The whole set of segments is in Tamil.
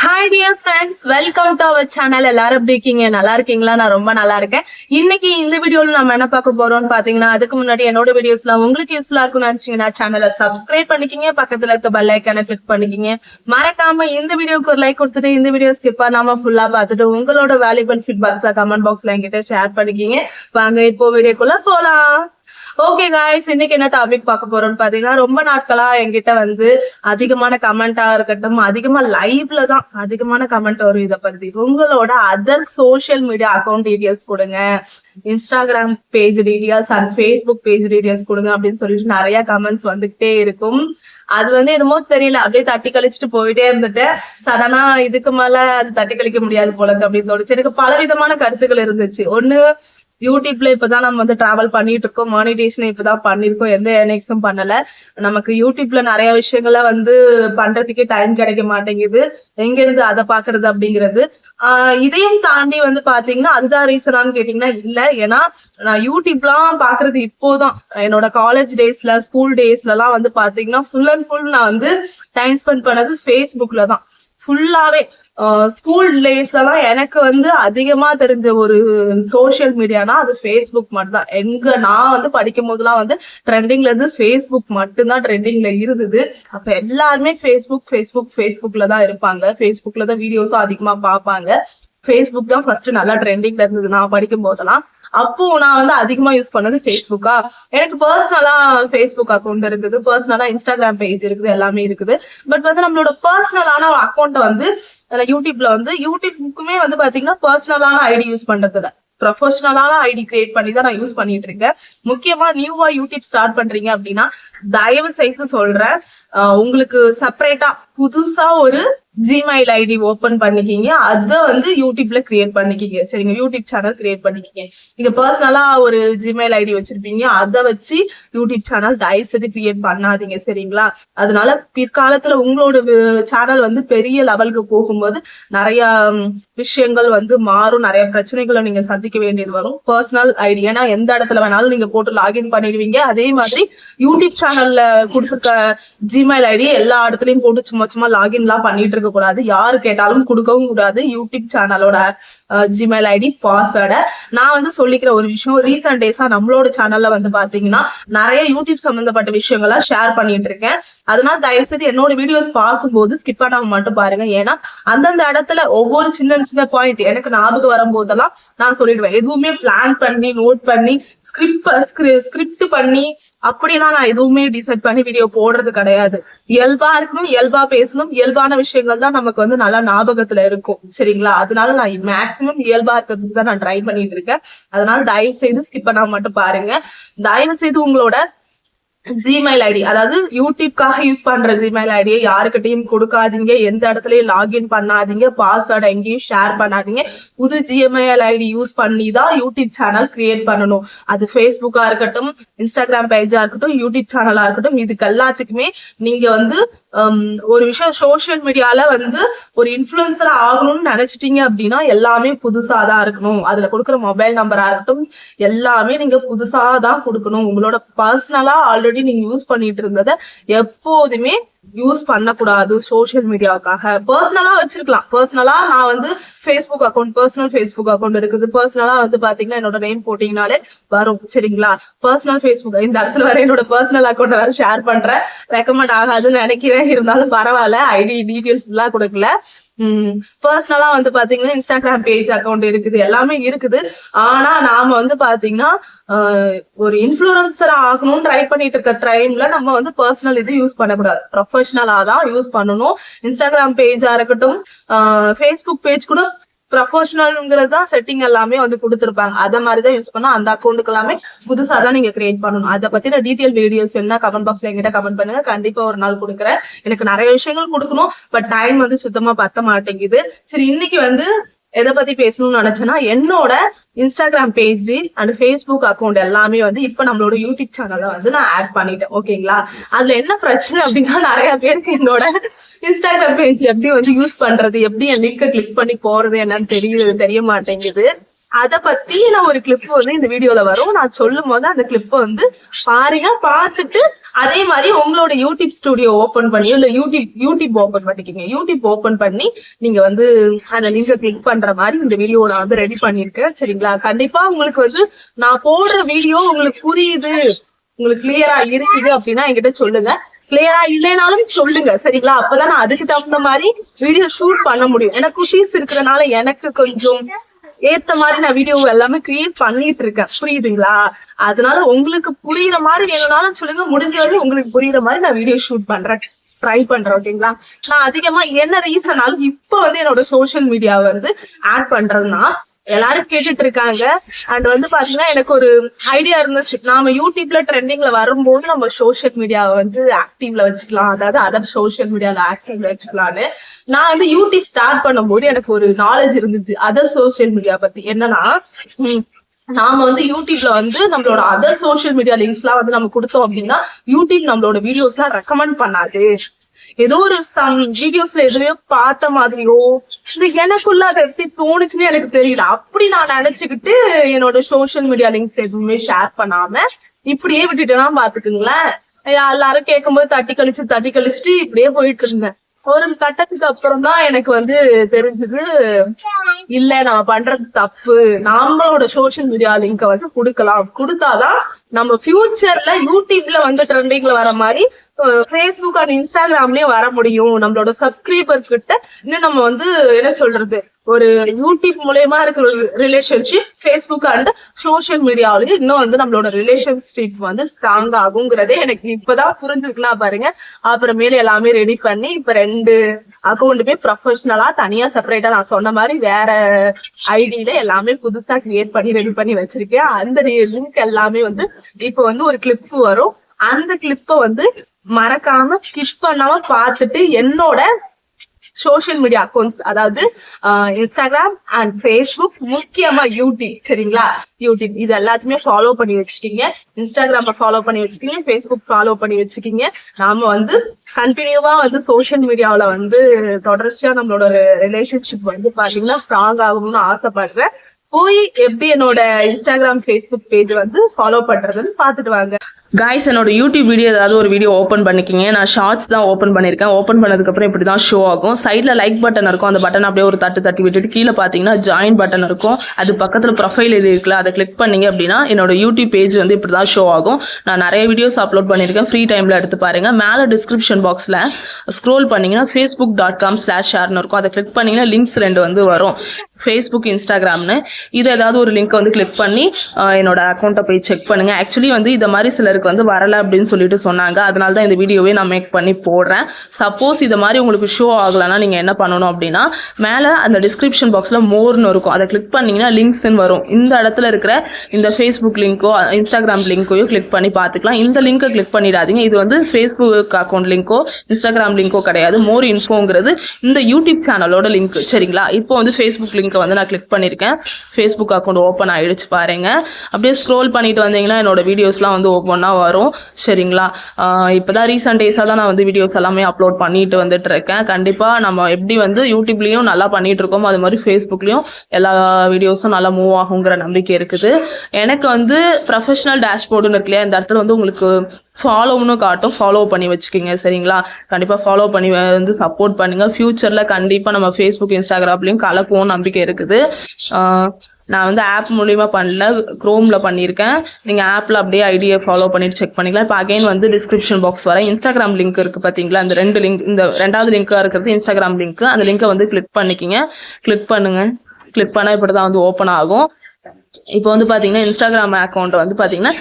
Hi dear friends, welcome to our channel. எல்லாரும் எப்படி இருக்கீங்க? நல்லா இருக்கீங்களா? நான் ரொம்ப நல்லா இருக்கேன். இன்னைக்கு இந்த வீடியோல நம்ம என்ன பார்க்க போறோம்னு பாத்தீங்கன்னா, அதுக்கு முன்னாடி என்னோட வீடியோஸ்லாம் உங்களுக்கு யூஸ்ஃபுல்லா இருக்கும்னு நினைச்சீங்கன்னா சேனலை சப்ஸ்கிரைப் பண்ணிக்கிங்க, பக்கத்துல இருக்க பெல் ஐக்கானை கிளிக் பண்ணிக்கிங்க. மறக்காம இந்த வீடியோக்கு ஒரு லைக் கொடுத்துட்டு இந்த வீடியோ ஸ்கிப் பண்ணாம ஃபுல்லா பார்த்துட்டு உங்களோட வேல்யூபிள் ஃபீட்பேக்ஸா கமெண்ட் பாக்ஸ்ல என்கிட்ட ஷேர் பண்ணிக்கிங்க. வாங்க இப்போ வீடியோக்குள்ள போலாம். ஓகே காய்ஸ், இன்னைக்கு என்ன டாபிக் பார்க்க போறோம்னு பாத்தீங்கன்னா, ரொம்ப நாட்களா என்கிட்ட அதிகமான கமெண்டா இருக்கட்டும், அதிகமா லைவ்ல தான் அதிகமான கமெண்ட் வரும். இதை பத்தி உங்களோட other social media account details கொடுங்க, Instagram page details and Facebook page details கொடுங்க அப்படின்னு சொல்லிட்டு நிறைய கமெண்ட்ஸ் வந்துகிட்டே இருக்கும். அது என்னமோ தெரியல, அப்படியே தட்டி கழிச்சுட்டு போயிட்டே இருந்துட்டு சடனா இதுக்கு மேல அது தட்டி கழிக்க முடியாது போலக்கு அப்படின்னு தோணுச்சு. எனக்கு பல விதமான கருத்துக்கள் இருந்துச்சு. ஒண்ணு, யூடியூப்ல இப்பதான் நம்ம டிராவல் பண்ணிட்டு இருக்கோம், மானிட்டேஷன் இப்பதான் பண்ணிருக்கோம், எந்த ஏர்னிங்ஸும் பண்ணல. நமக்கு யூடியூப்ல நிறைய விஷயங்கள பண்றதுக்கே டைம் கிடைக்க மாட்டேங்குது. எங்க இருந்து அதை பாக்குறது அப்படிங்கிறது. இதையும் தாண்டி பாத்தீங்கன்னா அதுதான் ரீசனான்னு கேட்டீங்கன்னா இல்ல. ஏன்னா நான் யூடியூப்லாம் பாக்குறது இப்போதான். என்னோட காலேஜ் டேஸ்ல, ஸ்கூல் டேஸ்ல எல்லாம் பாத்தீங்கன்னா ஃபுல் அண்ட் ஃபுல் நான் டைம் ஸ்பெண்ட் பண்ணது ஃபேஸ்புக்ல தான் ஃபுல்லாவே. ஸ்கூல் டேஸ்ல எல்லாம் எனக்கு அதிகமா தெரிஞ்ச ஒரு சோசியல் மீடியானா அது ஃபேஸ்புக் மட்டும் தான். எங்க நான் படிக்கும் போதெல்லாம் ட்ரெண்டிங்ல இருந்து ஃபேஸ்புக் மட்டும்தான் ட்ரெண்டிங்ல இருந்தது. அப்ப எல்லாருமே ஃபேஸ்புக்ல தான் இருப்பாங்க, ஃபேஸ்புக்ல தான் வீடியோஸும் அதிகமா பார்ப்பாங்க. ஃபேஸ்புக் தான் ஃபர்ஸ்ட் நல்லா ட்ரெண்டிங்ல இருந்தது நான் படிக்கும் போதெல்லாம். அப்போ நான் அதிகமா யூஸ் பண்ணது ஃபேஸ்புக்கா. எனக்கு பர்சனலா ஃபேஸ்புக் அக்கௌண்ட் இருக்குது, பர்சனலா இன்ஸ்டாகிராம் பேஜ் இருக்குது, எல்லாமே இருக்குது. பட் நம்மளோட பர்சனலான அக்கௌண்ட் யூடியூப்ல யூடியூப்க்குமே பாத்தீங்கன்னா பர்சனலான ஐடி யூஸ் பண்றதுல ப்ரொஃபஷனலான ஐடி கிரியேட் பண்ணி தான் நான் யூஸ் பண்ணிட்டு இருக்கேன். முக்கியமா நியூவா யூடியூப் ஸ்டார்ட் பண்றீங்க அப்படின்னா தயவு செய்து சொல்றேன், உங்களுக்கு செப்பரேட்டா புதுசா ஒரு ஜிமெயில் ஐடி ஓபன் பண்ணிக்கிங்க, அதை யூடியூப்ல கிரியேட் பண்ணிக்கிங்க. சரிங்க, யூடியூப் சேனல் கிரியேட் பண்ணிக்கிங்க. நீங்க பர்சனலா ஒரு ஜிமெயில் ஐடி வச்சிருப்பீங்க, அதை வச்சு யூடியூப் சேனல் தயவு செய்து கிரியேட் பண்ணாதீங்க. சரிங்களா? அதனால பிற்காலத்துல உங்களோட சேனல் பெரிய லெவலுக்கு போகும்போது நிறைய விஷயங்கள் மாறும், நிறைய பிரச்சனைகளை நீங்க சந்திக்க வேண்டியது வரும். பர்சனல் ஐடி ஏன்னா எந்த இடத்துல வேணாலும் நீங்க போட்டு லாகின் பண்ணிடுவீங்க. அதே மாதிரி யூடியூப் சேனல்ல கொடுத்துருக்க ஜிமெயில் ஐடி எல்லா இடத்துலயும் போட்டு சும்மா லாகின் எல்லாம் பண்ணிட்டு இருக்க கூடாது. யாரு கேட்டாலும் கொடுக்கவும் கூடாது. யூடியூப் சேனலோட ஜிமெயில் ஐடி பாஸ்வேர்டை நான் சொல்லிக்கிற ஒரு விஷயம், ரீசெண்ட் டேஸா நம்மளோட சேனல்ல பாத்தீங்கன்னா நிறைய யூடியூப் சம்பந்தப்பட்ட விஷயங்களா ஷேர் பண்ணிட்டு இருக்கேன். அதனால தயவு செய்து என்னோட வீடியோஸ் பார்க்கும்போது ஸ்கிப் பண்ணாம மட்டும் பாருங்க. ஏன்னா அந்தந்த இடத்துல ஒவ்வொரு சின்ன சின்ன பாயிண்ட் எனக்கு ஞாபகம் வரும்போதெல்லாம் நான் சொல்லிடுவேன். எதுவுமே பிளான் பண்ணி நோட் பண்ணி ஸ்கிரிப்ட் பண்ணி அப்படிலாம் நான் எதுவுமே டிசைட் பண்ணி வீடியோ போடுறது கிடையாது. இயல்பா இருக்கணும், இயல்பா பேசணும், இயல்பான விஷயங்கள் தான் நமக்கு நல்லா ஞாபகத்துல இருக்கும். சரிங்களா? அதனால நான் மேக்சிமம் இயல்பா இருக்கிறதுக்கு தான் நான் ட்ரை பண்ணிட்டு இருக்கேன். அதனால தயவு செய்து ஸ்கிப் பண்ணாம மட்டும் பாருங்க. தயவு செய்து உங்களோட ஜிமெயில் ஐடி, அதாவது யூடியூப்காக யூஸ் பண்ற ஜிமெயில் ஐடியை யாருக்கிட்டையும் கொடுக்காதீங்க, எந்த இடத்துலயும் லாகின் பண்ணாதீங்க, பாஸ்வேர்டு எங்கேயும் ஷேர் பண்ணாதீங்க. புது ஜிமெயில் ஐடி யூஸ் பண்ணி தான் யூடியூப் சேனல் கிரியேட் பண்ணணும். அது ஃபேஸ்புக்கா இருக்கட்டும், இன்ஸ்டாகிராம் பேஜா இருக்கட்டும், யூடியூப் சேனலா இருக்கட்டும், இதுக்கு எல்லாத்துக்குமே நீங்க ஒரு விஷயம் சோசியல் மீடியால ஒரு இன்ஃபுளுசரா ஆகணும்னு நினைச்சிட்டீங்க அப்படின்னா எல்லாமே புதுசாதான் இருக்கணும். அதுல கொடுக்குற மொபைல் நம்பரா இருக்கட்டும் எல்லாமே நீங்க புதுசா தான் கொடுக்கணும். உங்களோட பர்சனலா ஆல்ரெடி நீங்க யூஸ் பண்ணிட்டு இருந்ததை எப்போதுமே யூஸ் பண்ணக்கூடாது. சோசியல் மீடியாவுக்காக பர்சனலா வச்சிருக்கலாம். பர்சனலா நான் Facebook account, personal Facebook account இருக்குது. பர்சனலா பாத்தீங்கன்னா என்னோட நேம் போட்டீங்கனாலே வரும். சரிங்களா? பர்சனல் ஃபேஸ்புக், இந்த இடத்துல வர என்னோட பர்சனல் அக்கௌண்ட் வேற ஷேர் பண்றேன், ரெக்கமெண்ட் ஆகாதுன்னு நினைக்கிறேன். இருந்தாலும் பரவாயில்ல, ஐடி டீடைல்ஸ் ஃபுல்லா கொடுக்கல. பர்சனலா பாத்தீங்கன்னா இன்ஸ்டாகிராம் பேஜ் அக்கௌண்ட் இருக்குது, எல்லாமே இருக்குது. ஆனா நாம பாத்தீங்கன்னா ஒரு இன்ஃபுளுசரா ஆகணும்னு ட்ரை பண்ணிட்டு இருக்க டைம்ல நம்ம பர்சனல் இது யூஸ் பண்ணக்கூடாது, ப்ரொஃபஷனலா தான் யூஸ் பண்ணணும். இன்ஸ்டாகிராம் பேஜா இருக்கட்டும், ஃபேஸ்புக் பேஜ் கூட ப்ரொஃபஷனல்ங்கிறது தான் செட்டிங் எல்லாமே கொடுத்துருப்பாங்க. அத மாதிரிதான் யூஸ் பண்ணா அந்த அக்கௌண்ட்டுக்கு எல்லாமே புதுசா தான் நீங்க கிரியேட் பண்ணணும். அதை பத்தின டீடைல் வீடியோஸ் வேணா கமெண்ட் பாக்ஸ்ல என்கிட்ட கமெண்ட் பண்ணுங்க, கண்டிப்பா ஒரு நாள் கொடுக்குறேன். எனக்கு நிறைய விஷயங்கள் கொடுக்கணும், பட் டைம் சுத்தமா பத்த மாட்டேங்குது. சரி, இன்னைக்கு எதை பத்தி பேசணும்னு நினைச்சேன்னா என்னோட Instagram page and Facebook account எல்லாமே இப்ப நம்மளோட யூடியூப் சேனல்ல நான் ஆட் பண்ணிட்டேன். ஓகேங்களா? அதுல என்ன பிரச்சனை அப்படின்னா நிறைய பேருக்கு என்னோட இன்ஸ்டாகிராம் பேஜ் எப்படி யூஸ் பண்றது, எப்படி என் லிங்கை கிளிக் பண்ணி போறது என்னன்னு தெரிய மாட்டேங்குது. அத பத்தி நான் ஒரு கிளிப் வந்து இந்த வீடியோல வரும். நான் சொல்லும் போது அந்த கிளிப்ப வந்து பாருங்க. பார்த்துட்டு அதே மாதிரி உங்களோட யூடியூப் ஸ்டுடியோ ஓபன் பண்ணி இல்ல யூடியூப் ஓபன் பண்ணிக்கீங்க. யூடியூப் ஓபன் பண்ணி நீங்க வந்து அந்த லிங்கை கிளிக் பண்ற மாதிரி இந்த வீடியோ நான் வந்து ரெடி பண்ணிருக்கேன். சரிங்களா? கண்டிப்பா உங்களுக்கு வந்து நான் போடுற வீடியோ உங்களுக்கு புரியுது, உங்களுக்கு கிளியரா இருக்குது அப்படின்னா என்கிட்ட சொல்லுங்க. கிளியரா இல்லைனாலும் சொல்லுங்க. சரிங்களா? அப்பதான் நான் அதுக்கு தகுந்த மாதிரி வீடியோ ஷூட் பண்ண முடியும். ஏன்னா குஷீஸ் இருக்கிறதுனால எனக்கு கொஞ்சம் ஏத்த மாதிரி நான் வீடியோ எல்லாமே கிரியேட் பண்ணிட்டு இருக்கேன். புரியுதுங்களா? அதனால உங்களுக்கு புரியுற மாதிரி வேணும்னாலும் சொல்லுங்க. முடிஞ்ச வரைக்கும் உங்களுக்கு புரியுற மாதிரி நான் வீடியோ ஷூட் பண்றேன், ட்ரை பண்றேன். ஓகேங்களா? நான் அதிகமா என்ன ரீசனாலும் இப்ப வந்து என்னோட சோசியல் மீடியா வந்து ஆட் பண்றதுன்னா எல்லாரும் கேட்டுட்டு இருக்காங்க. அண்ட் வந்து பாத்தீங்கன்னா எனக்கு ஒரு ஐடியா இருந்துச்சு. நாம யூடியூப்ல ட்ரெண்டிங்ல வரும்போது நம்ம சோசியல் மீடியாவை வந்து ஆக்டிவ்ல வச்சுக்கலாம், அதாவது அதர் சோசியல் மீடியால ஆக்டிவ்ல வச்சுக்கலாம்னு நான் வந்து யூடியூப் ஸ்டார்ட் பண்ணும்போது எனக்கு ஒரு நாலேஜ் இருந்துச்சு அதர் சோசியல் மீடியா பத்தி. என்னன்னா நாம வந்து யூடியூப்ல வந்து நம்மளோட அதர் சோசியல் மீடியா லிங்க்ஸ் எல்லாம் வந்து நம்ம கொடுத்தோம் அப்படின்னா யூடியூப் நம்மளோட வீடியோஸ் எல்லாம் ரெக்கமெண்ட் பண்ணாது. ஏதோ ஒரு வீடியோஸ்ல எதுலயோ பார்த்த மாதிரியோ எனக்குள்ள அதை எப்படி தோணுச்சுன்னு எனக்கு தெரியல. அப்படி நான் நினைச்சுக்கிட்டு என்னோட சோசியல் மீடியா லிங்க்ஸ் எதுவுமே ஷேர் பண்ணாம இப்படியே விட்டுட்டேன்னா பாத்துக்குங்களேன். எல்லாரும் கேட்கும்போது தட்டி கழிச்சுட்டு இப்படியே போயிட்டு இருந்தேன். ஒரு கட்டத்துக்கு அப்புறம் தான் எனக்கு வந்து தெரிஞ்சது, இல்ல நம்ம பண்றது தப்பு. நம்மளோட சோசியல் மீடியா லிங்க வந்து கொடுத்தாதான் நம்ம ஃபியூச்சர்ல யூடியூப்ல வந்து ட்ரெண்டிங்ல வர மாதிரி ஃபேஸ்புக் அண்ட் இன்ஸ்டாகிராம்லயும் வர முடியும். நம்மளோட சப்ஸ்கிரைபர் கிட்ட இன்னும் நம்ம வந்து என்ன சொல்றது, ஒரு யூடியூப் மூலயமா இருக்கிற ரிலேஷன்ஷிப் ஃபேஸ்புக் அண்ட் சோசியல் மீடியாவிலயும் இன்னும் வந்து நம்மளோட ரிலேஷன்ஷிப் வந்து ஸ்ட்ராங் ஆகுங்கிறதே எனக்கு இப்பதான் புரிஞ்சுக்கலாம் பாருங்க. அப்புறமேல எல்லாமே ரெடி பண்ணி இப்ப 2 அக்கௌண்ட்டுமே ப்ரொஃபஷனலா தனியா செப்பரேட்டா நான் சொன்ன மாதிரி வேற ஐடியில எல்லாமே புதுசா கிரியேட் பண்ணி ரெடி பண்ணி வச்சிருக்கேன். அந்த லிங்க் எல்லாமே வந்து இப்ப வந்து ஒரு கிளிப் வரும். அந்த கிளிப்ப வந்து மறக்காம ஸ்கிப் பண்ணாம பார்த்துட்டு என்னோட சோசியல் மீடியா அக்கௌண்ட்ஸ், அதாவது இன்ஸ்டாகிராம் அண்ட் ஃபேஸ்புக், முக்கியமா யூடியூப், சரிங்களா? யூடியூப் இது எல்லாத்தையுமே ஃபாலோ பண்ணி வச்சுக்கீங்க. இன்ஸ்டாகிராம ஃபாலோ பண்ணி வச்சுக்கீங்க, ஃபேஸ்புக் ஃபாலோ பண்ணி வச்சுக்கீங்க. நாம வந்து கண்டினியூவா வந்து சோசியல் மீடியாவில வந்து தொடர்ச்சியா நம்மளோட ரிலேஷன்ஷிப் வந்து பாத்தீங்கன்னா ஸ்ட்ராங் ஆகணும்னு ஆசைப்படுறேன். போய் எப்படி என்னோட இன்ஸ்டாகிராம் ஃபேஸ்புக் பேஜ் வந்து ஃபாலோ பண்றதுன்னு பாத்துட்டு வாங்க. காய்ஸ், என்னோட யூடியூப் வீடியோ ஏதாவது ஒரு வீடியோ ஓப்பன் பண்ணிக்கிங்க. நான் ஷார்ட்ஸ் தான் ஓப்பன் பண்ணியிருக்கேன். ஓப்பன் பண்ணதுக்கப்புறம் இப்படி தான் ஷோ ஆகும். சைடில் லைக் பட்டன் இருக்கும். அந்த பட்டன் அப்படியே ஒரு தட்டி விட்டுட்டு கீழே பார்த்தீங்கன்னா ஜாயின் பட்டன் இருக்கும். அது பக்கத்தில் ப்ரொஃபைல் இது இருக்குல்ல, அதை கிளிக் பண்ணிங்க அப்படின்னா என்னோட யூடியூப் பேஜ் வந்து இப்படி தான் ஷோ ஆகும். நான் நிறைய வீடியோஸ் அப்லோட் பண்ணியிருக்கேன். ஃப்ரீ டைமில் எடுத்து பாருங்கள். மேலே டிஸ்கிரிப்ஷன் பாக்ஸில் ஸ்க்ரோல் பண்ணிங்கன்னா facebook.com/share இருக்கும். அதை கிளிக் பண்ணிங்கன்னா லிங்க்ஸ் 2 வந்து வரும், ஃபேஸ்புக், இன்ஸ்டாகிராம்னு. இது ஏதாவது ஒரு லிங்க் வந்து கிளிக் பண்ணி என்னோட அக்கௌண்ட்டை போய் செக் பண்ணுங்க. ஆக்சுவலி வந்து இந்த மாதிரி சிலருக்கு வந்து வரல அப்படின்னு சொல்லிட்டு சொன்னாங்க. அதனால தான் இந்த வீடியோவே நான் மேக் பண்ணி போடுறேன். சப்போஸ் இது மாதிரி உங்களுக்கு ஷோ ஆகலைன்னா நீங்க என்ன பண்ணணும் அப்படின்னா, மேலே அந்த டிஸ்கிரிப்ஷன் பாக்ஸ்ல மோர்னு இருக்கும், அதை கிளிக் பண்ணீங்கன்னா லிங்க்ஸ்ன்னு வரும். இந்த இடத்துல இருக்கிற இந்த ஃபேஸ்புக் லிங்கோ இன்ஸ்டாகிராம் லிங்கோ கிளிக் பண்ணி பார்த்துக்கலாம். இந்த லிங்கை கிளிக் பண்ணிடாதீங்க. இது வந்து ஃபேஸ்புக் அக்கௌண்ட் லிங்கோ இன்ஸ்டாகிராம் லிங்கோ கிடையாது. மோர் இன்ஃபோங்கிறது இந்த யூடியூப் சேனலோட லிங்க், சரிங்களா? இப்போ வந்து ஃபேஸ்புக் லிங்கை வந்து நான் கிளிக் பண்ணியிருக்கேன். ஃபேஸ்புக் அக்கௌண்ட் ஓப்பன் ஆகிடுச்சு பாருங்க. அப்படியே ஸ்க்ரோல் பண்ணிட்டு வந்தீங்கன்னா என்னோட வீடியோஸ்லாம் வந்து ஓப்பனாக வரும், சரிங்களா? இப்போதான் ரீசெண்ட் டேஸாக தான் நான் வந்து வீடியோஸ் எல்லாமே அப்லோட் பண்ணிட்டு வந்துட்டு இருக்கேன். கண்டிப்பாக நம்ம எப்படி வந்து யூடியூப்லேயும் நல்லா பண்ணிட்டு இருக்கோம், அது மாதிரி ஃபேஸ்புக்லேயும் எல்லா வீடியோஸும் நல்லா மூவ் ஆகுங்கிற நம்பிக்கை இருக்குது. எனக்கு வந்து ப்ரொஃபஷனல் டேஷ்போர்டுன்னு இருக்கு இல்லையா, இந்த இடத்துல வந்து உங்களுக்கு ஃபாலோன்னு காட்டும். ஃபாலோ பண்ணி வச்சுக்கோங்க, சரிங்களா? கண்டிப்பாக ஃபாலோ பண்ணி வந்து சப்போர்ட் பண்ணுங்க. ஃபியூச்சரில் கண்டிப்பாக நம்ம ஃபேஸ்புக் இன்ஸ்டாகிராம்லையும் கலக்குவோம் நம்பிக்கை இருக்குது. நான் வந்து ஆப் மூலியமா பண்ணல, குரோம்ல பண்ணியிருக்கேன். நீங்கள் ஆப்பில் அப்படியே ஐடியை ஃபாலோ பண்ணிட்டு செக் பண்ணிக்கலாம். இப்போ அகைன் வந்து டிஸ்கிரிப்ஷன் பாக்ஸ் வர இன்ஸ்டாகிராம் லிங்க் இருக்குது பார்த்தீங்களா? அந்த 2 லிங்க், இந்த 2வது லிங்காக இருக்கிறது இன்ஸ்டாகிராம் லிங்க். அந்த லிங்கை வந்து கிளிக் பண்ணிக்கிங்க. கிளிக் பண்ணுங்க. கிளிக் பண்ணால் இப்படி தான் வந்து ஓப்பன் ஆகும். இப்போ வந்து பார்த்தீங்கன்னா இன்ஸ்டாகிராம் அக்கௌண்ட் வந்து பார்த்தீங்கன்னா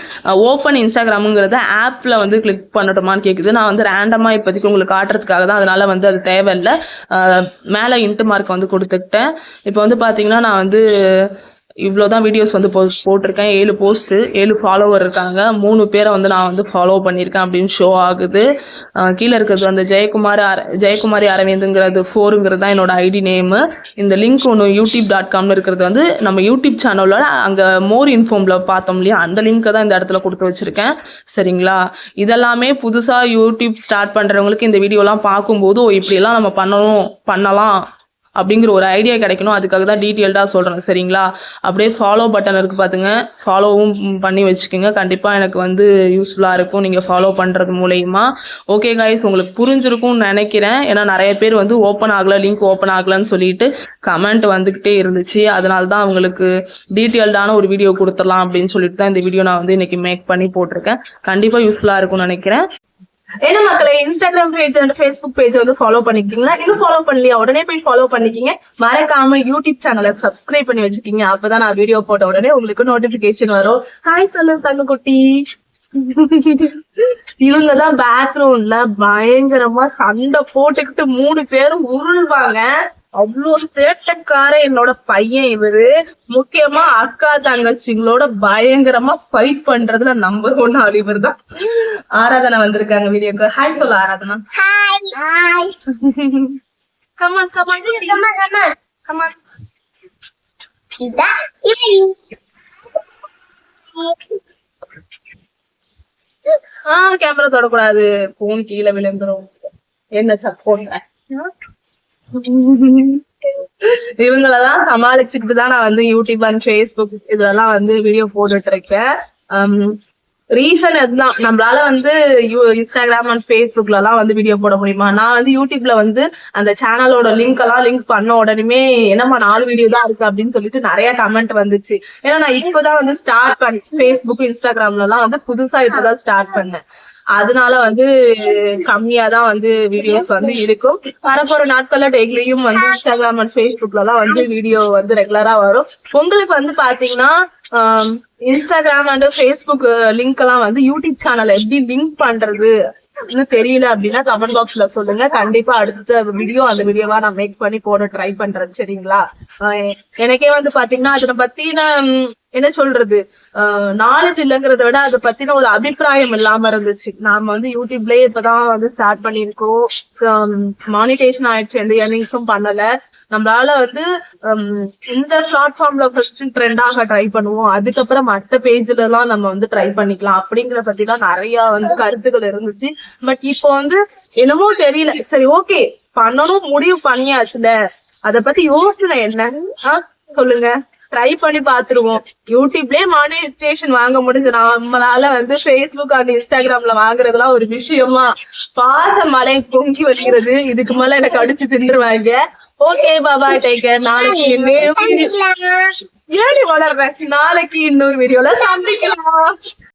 ஓப்பன் இன்ஸ்டாகிராமுங்கிறத ஆப்பில் வந்து கிளிக் பண்ணட்டுமான்னு கேட்குது. நான் வந்து ரேண்டமாக இப்போதைக்கு உங்களுக்கு காட்டுறதுக்காக தான், அதனால வந்து அது தேவையில்லை. மேலே இன்ட்டு மார்க் வந்து கொடுத்துக்கிட்டேன். இப்போ வந்து பார்த்தீங்கன்னா நான் வந்து இவ்வளோதான் வீடியோஸ் வந்து போட்டிருக்கேன். 7 போஸ்ட்டு, 7 ஃபாலோவர் இருக்காங்க. 3 பேரை வந்து நான் வந்து ஃபாலோ பண்ணியிருக்கேன் அப்படின்னு ஷோ ஆகுது. கீழே இருக்கிறது வந்து ஜெயக்குமாரி அரவிந்துங்கிறது 4ங்கிறது தான் என்னோட ஐடி நேமு. இந்த லிங்க் ஒன்று youtube.com இருக்கிறது வந்து நம்ம யூடியூப் சேனலோட அங்கே மோர் இன்ஃபோமில் பார்த்தோம் இல்லையா, அந்த லிங்க்கை தான் இந்த இடத்துல கொடுத்து வச்சுருக்கேன், சரிங்களா? இதெல்லாமே புதுசாக யூடியூப் ஸ்டார்ட் பண்ணுறவங்களுக்கு இந்த வீடியோலாம் பார்க்கும்போது இப்படியெல்லாம் நம்ம பண்ணலாம் அப்படிங்கிற ஒரு ஐடியா கிடைக்கணும். அதுக்காக தான் டீட்டெயில்டாக சொல்கிறேன் சரிங்களா. அப்படியே ஃபாலோ பட்டன் இருக்குது பார்த்துங்க, ஃபாலோவும் பண்ணி வச்சுக்கோங்க. கண்டிப்பாக எனக்கு வந்து யூஸ்ஃபுல்லாக இருக்கும் நீங்கள் ஃபாலோ பண்ணுறது மூலயமா. ஓகே கைஸ், உங்களுக்கு புரிஞ்சிருக்கும்னு நினைக்கிறேன். ஏன்னா நிறைய பேர் வந்து ஓப்பன் ஆகலை, லிங்க் ஓப்பன் ஆகலைன்னு சொல்லிட்டு கமெண்ட் வந்துக்கிட்டே இருந்துச்சு. அதனால தான் அவங்களுக்கு டீட்டெயில்டான ஒரு வீடியோ கொடுத்துடலாம் அப்படின்னு சொல்லிட்டு தான் இந்த வீடியோ நான் வந்து இன்னைக்கு மேக் பண்ணி போட்டிருக்கேன். கண்டிப்பாக யூஸ்ஃபுல்லாக இருக்கும்னு நினைக்கிறேன். என்ன மக்களே, Instagram page and Facebook page வந்து ஃபாலோ பண்ணிக்கிங்களா? இன்னும் ஃபாலோ பண்ணலையா? உடனே போய் ஃபாலோ பண்ணிக்கிங்க. மறக்காம யூடியூப் சேனலை சப்ஸ்கிரைப் பண்ணி வச்சுக்கிங்க. அப்பதான் நான் வீடியோ போட்ட உடனே உங்களுக்கு நோட்டிபிகேஷன் வரும். ஹாய் சொல்லு தங்க குட்டி. இவங்கதான் பேக்ரவுண்ட்ல பயங்கரமா சண்டை போட்டுக்கிட்டு 3 பேரும் உருள்வாங்க. அவ்வளவு சேட்டக்கார என்னோட பையன் இவரு. முக்கியமா அக்கா தங்கச்சிங்களோட பயங்கரமா ஃபைட் பண்றதுல நம்பர் 1 ஆள் இவர் தான். ஆராதனா வந்திருக்காங்க வீடியோக்கு. ஹாய் சொல்ல Aradhana. Hi. Come on come on come on. இதா கேமரா தொடக்கூடாது, போன் கீழே விழுந்துரும். என்ன சப்போர்ட் இவங்களெல்லாம் சமாளிச்சுக்கிட்டு தான் நான் வந்து யூடியூப் அண்ட் ஃபேஸ்புக் இதெல்லாம் வந்து வீடியோ போட்டுட்டு இருக்கேன். ரீசன் அதுதான், நம்மளால வந்து இன்ஸ்டாகிராம் அண்ட் ஃபேஸ்புக்ல எல்லாம் வந்து வீடியோ போட முடியுமா? நான் வந்து யூடியூப்ல வந்து அந்த சேனலோட லிங்க் பண்ண உடனே என்னமா 4 வீடியோ தான் இருக்கு அப்படின்னு சொல்லிட்டு நிறைய கமெண்ட் வந்துச்சு. ஏன்னா நான் இப்பதான் வந்து ஸ்டார்ட் பண்ணேன், ஃபேஸ்புக் இன்ஸ்டாகிராம்ல எல்லாம் வந்து புதுசா இப்பதான் ஸ்டார்ட் பண்ணேன். அதனால வந்து கம்மியா தான் வந்து வீடியோஸ் வந்து இருக்கும். வரப்போற நாட்கள்ல டெய்லியும் வந்து இன்ஸ்டாகிராம் அண்ட் ஃபேஸ்புக்ல எல்லாம் வந்து வீடியோ வந்து ரெகுலரா வரும். உங்களுக்கு வந்து பாத்தீங்கன்னா இன்ஸ்டாகிராம் அண்ட் ஃபேஸ்புக் லிங்க் எல்லாம் வந்து யூடியூப் சேனல் எப்படி லிங்க் பண்றது இன்னும் தெரியல அப்படின்னா கமெண்ட் பாக்ஸ்ல சொல்லுங்க. கண்டிப்பா அடுத்த வீடியோ அந்த வீடியோவா நான் மேக் பண்ணி போட ட்ரை பண்றேன் சரிங்களா. எனக்கே வந்து பாத்தீங்கன்னா அதை பத்தின என்ன சொல்றது நாலேஜ் இல்லைங்கிறத விட அதை பத்தின ஒரு அபிப்பிராயம் இல்லாம இருந்துச்சு. நாம வந்து யூடியூப்லயே இப்பதான் வந்து ஸ்டார்ட் பண்ணிருக்கோம், மானிட்டேஷன் ஆயிடுச்சு, எந்த ஏர்னிங்ஸும் பண்ணல. நம்மளால வந்து இந்த பிளாட்ஃபார்ம்ல ஃபர்ஸ்ட் ட்ரெண்டாக ட்ரை பண்ணுவோம், அதுக்கப்புறம் மற்ற பேஜ்ல எல்லாம் நம்ம வந்து ட்ரை பண்ணிக்கலாம் அப்படிங்கிற பத்தி எல்லாம் நிறைய வந்து கருத்துக்கள் இருந்துச்சு. பட் இப்போ வந்து என்னமோ தெரியல. சரி ஓகே, பண்ணணும் முடிவு பண்ணியாச்சுல, அத பத்தி யோசனை என்ன சொல்லுங்க, ட்ரை பண்ணி பாத்துருவோம். யூடியூப்லயே மானிட்டேஷன் வாங்க முடிஞ்சு, நம்மளால வந்து ஃபேஸ்புக் அண்ட் இன்ஸ்டாகிராம்ல வாங்குறதுலாம் ஒரு விஷயமா? பாச மலை பொங்கி வருகிறது, இதுக்கு மேல எனக்கு அடிச்சு தின்றுவாங்க. ஓகே பாபா, டேக் கேர். நாளைக்கு ஏன் வளர்றேன், நாளைக்கு இன்னொரு வீடியோல சந்திக்கலாம்.